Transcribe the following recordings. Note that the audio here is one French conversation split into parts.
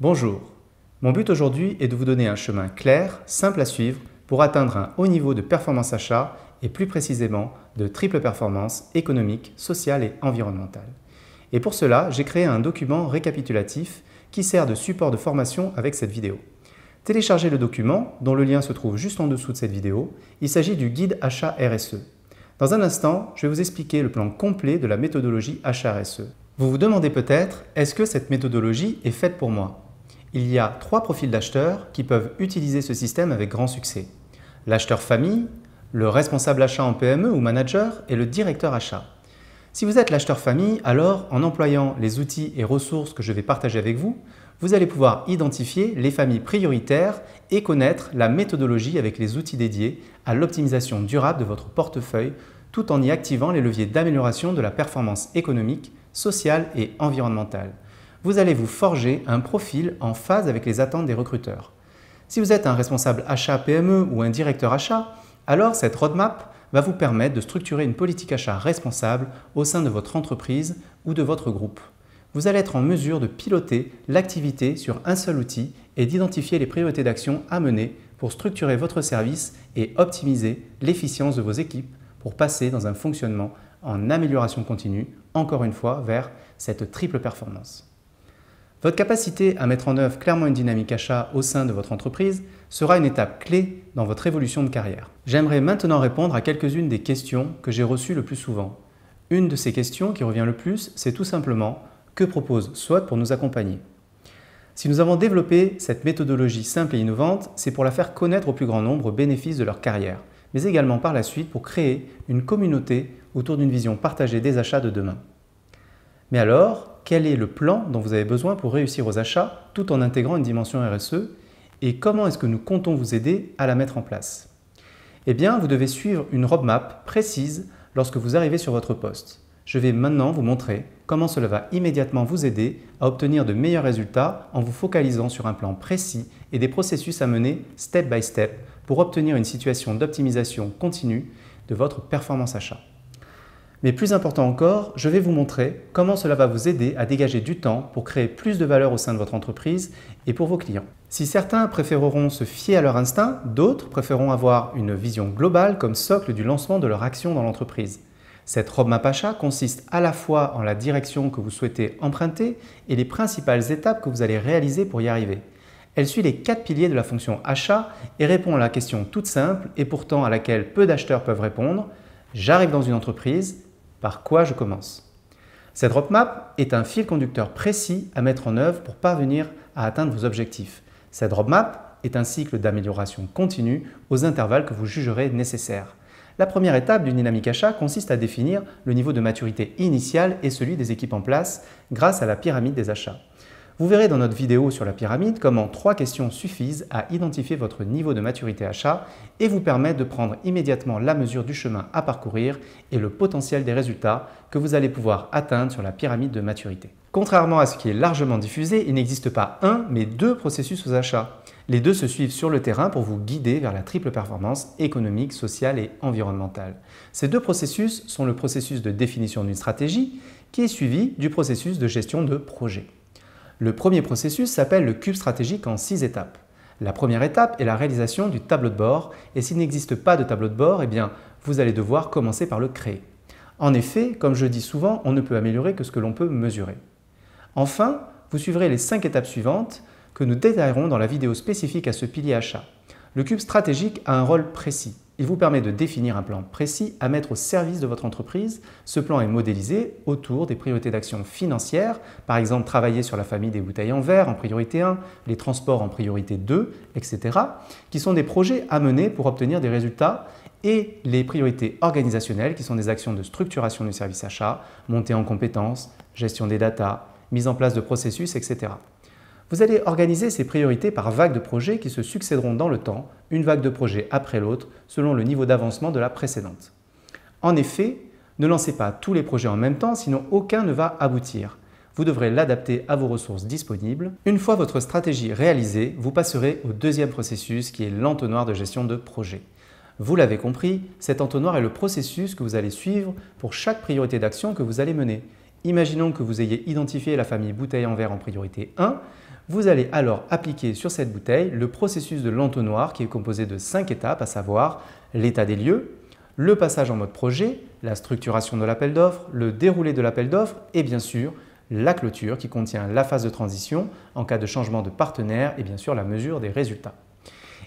Bonjour, mon but aujourd'hui est de vous donner un chemin clair, simple à suivre pour atteindre un haut niveau de performance achat et plus précisément de triple performance économique, sociale et environnementale. Et pour cela, j'ai créé un document récapitulatif qui sert de support de formation avec cette vidéo. Téléchargez le document, dont le lien se trouve juste en dessous de cette vidéo. Il s'agit du guide achat RSE. Dans un instant, je vais vous expliquer le plan complet de la méthodologie achat RSE. Vous vous demandez peut-être, est-ce que cette méthodologie est faite pour moi ? Il y a 3 profils d'acheteurs qui peuvent utiliser ce système avec grand succès. L'acheteur famille, le responsable achat en PME ou manager et le directeur achat. Si vous êtes l'acheteur famille, alors en employant les outils et ressources que je vais partager avec vous, vous allez pouvoir identifier les familles prioritaires et connaître la méthodologie avec les outils dédiés à l'optimisation durable de votre portefeuille tout en y activant les leviers d'amélioration de la performance économique, sociale et environnementale. Vous allez vous forger un profil en phase avec les attentes des recruteurs. Si vous êtes un responsable achat PME ou un directeur achat, alors cette roadmap va vous permettre de structurer une politique achat responsable au sein de votre entreprise ou de votre groupe. Vous allez être en mesure de piloter l'activité sur un seul outil et d'identifier les priorités d'action à mener pour structurer votre service et optimiser l'efficience de vos équipes pour passer dans un fonctionnement en amélioration continue, encore une fois, vers cette triple performance. Votre capacité à mettre en œuvre clairement une dynamique achat au sein de votre entreprise sera une étape clé dans votre évolution de carrière. J'aimerais maintenant répondre à quelques-unes des questions que j'ai reçues le plus souvent. Une de ces questions qui revient le plus, c'est tout simplement « Que propose SWOT pour nous accompagner ?» Si nous avons développé cette méthodologie simple et innovante, c'est pour la faire connaître au plus grand nombre aux bénéfices de leur carrière, mais également par la suite pour créer une communauté autour d'une vision partagée des achats de demain. Mais alors, quel est le plan dont vous avez besoin pour réussir aux achats tout en intégrant une dimension RSE et comment est-ce que nous comptons vous aider à la mettre en place? Eh bien, vous devez suivre une roadmap précise lorsque vous arrivez sur votre poste. Je vais maintenant vous montrer comment cela va immédiatement vous aider à obtenir de meilleurs résultats en vous focalisant sur un plan précis et des processus à mener step by step pour obtenir une situation d'optimisation continue de votre performance achat. Mais plus important encore, je vais vous montrer comment cela va vous aider à dégager du temps pour créer plus de valeur au sein de votre entreprise et pour vos clients. Si certains préféreront se fier à leur instinct, d'autres préféreront avoir une vision globale comme socle du lancement de leur action dans l'entreprise. Cette roadmap achat consiste à la fois en la direction que vous souhaitez emprunter et les principales étapes que vous allez réaliser pour y arriver. Elle suit les 4 piliers de la fonction achat et répond à la question toute simple et pourtant à laquelle peu d'acheteurs peuvent répondre. J'arrive dans une entreprise, par quoi je commence? Cette roadmap est un fil conducteur précis à mettre en œuvre pour parvenir à atteindre vos objectifs. Cette roadmap est un cycle d'amélioration continue aux intervalles que vous jugerez nécessaires. La première étape d'une dynamique achat consiste à définir le niveau de maturité initial et celui des équipes en place grâce à la pyramide des achats. Vous verrez dans notre vidéo sur la pyramide comment 3 questions suffisent à identifier votre niveau de maturité achat et vous permettent de prendre immédiatement la mesure du chemin à parcourir et le potentiel des résultats que vous allez pouvoir atteindre sur la pyramide de maturité. Contrairement à ce qui est largement diffusé, il n'existe pas un mais 2 processus aux achats. Les 2 se suivent sur le terrain pour vous guider vers la triple performance économique, sociale et environnementale. Ces 2 processus sont le processus de définition d'une stratégie qui est suivi du processus de gestion de projet. Le premier processus s'appelle le cube stratégique en 6 étapes. La première étape est la réalisation du tableau de bord et s'il n'existe pas de tableau de bord, eh bien, vous allez devoir commencer par le créer. En effet, comme je dis souvent, on ne peut améliorer que ce que l'on peut mesurer. Enfin, vous suivrez les 5 étapes suivantes que nous détaillerons dans la vidéo spécifique à ce pilier achat. Le cube stratégique a un rôle précis. Il vous permet de définir un plan précis à mettre au service de votre entreprise. Ce plan est modélisé autour des priorités d'action financières, par exemple travailler sur la famille des bouteilles en verre en priorité 1, les transports en priorité 2, etc., qui sont des projets à mener pour obtenir des résultats, et les priorités organisationnelles qui sont des actions de structuration du service achat, montée en compétences, gestion des datas, mise en place de processus, etc. Vous allez organiser ces priorités par vagues de projets qui se succéderont dans le temps, une vague de projets après l'autre, selon le niveau d'avancement de la précédente. En effet, ne lancez pas tous les projets en même temps, sinon aucun ne va aboutir. Vous devrez l'adapter à vos ressources disponibles. Une fois votre stratégie réalisée, vous passerez au deuxième processus qui est l'entonnoir de gestion de projet. Vous l'avez compris, cet entonnoir est le processus que vous allez suivre pour chaque priorité d'action que vous allez mener. Imaginons que vous ayez identifié la famille bouteille en verre en priorité 1. Vous allez alors appliquer sur cette bouteille le processus de l'entonnoir qui est composé de 5 étapes, à savoir l'état des lieux, le passage en mode projet, la structuration de l'appel d'offres, le déroulé de l'appel d'offres et bien sûr la clôture qui contient la phase de transition en cas de changement de partenaire et bien sûr la mesure des résultats.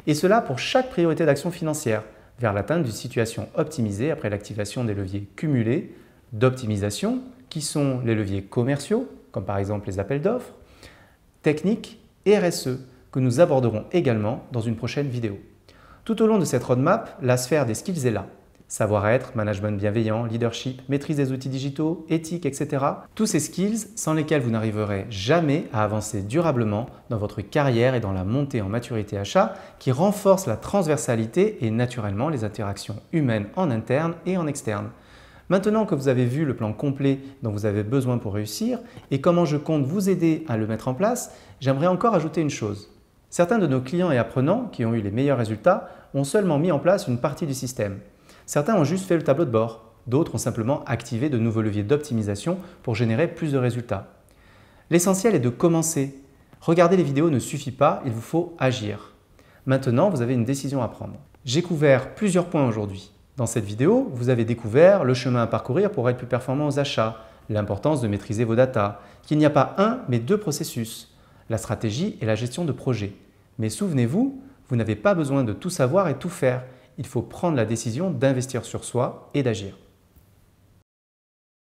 Et cela pour chaque priorité d'action financière vers l'atteinte d'une situation optimisée après l'activation des leviers cumulés d'optimisation qui sont les leviers commerciaux, comme par exemple les appels d'offres, techniques et RSE, que nous aborderons également dans une prochaine vidéo. Tout au long de cette roadmap, la sphère des skills est là. Savoir-être, management bienveillant, leadership, maîtrise des outils digitaux, éthique, etc. Tous ces skills sans lesquels vous n'arriverez jamais à avancer durablement dans votre carrière et dans la montée en maturité achat qui renforce la transversalité et naturellement les interactions humaines en interne et en externe. Maintenant que vous avez vu le plan complet dont vous avez besoin pour réussir et comment je compte vous aider à le mettre en place, j'aimerais encore ajouter une chose. Certains de nos clients et apprenants qui ont eu les meilleurs résultats ont seulement mis en place une partie du système. Certains ont juste fait le tableau de bord, d'autres ont simplement activé de nouveaux leviers d'optimisation pour générer plus de résultats. L'essentiel est de commencer. Regarder les vidéos ne suffit pas, il vous faut agir. Maintenant, vous avez une décision à prendre. J'ai couvert plusieurs points aujourd'hui. Dans cette vidéo, vous avez découvert le chemin à parcourir pour être plus performant aux achats, l'importance de maîtriser vos datas, qu'il n'y a pas un mais deux processus, la stratégie et la gestion de projet. Mais souvenez-vous, vous n'avez pas besoin de tout savoir et tout faire. Il faut prendre la décision d'investir sur soi et d'agir.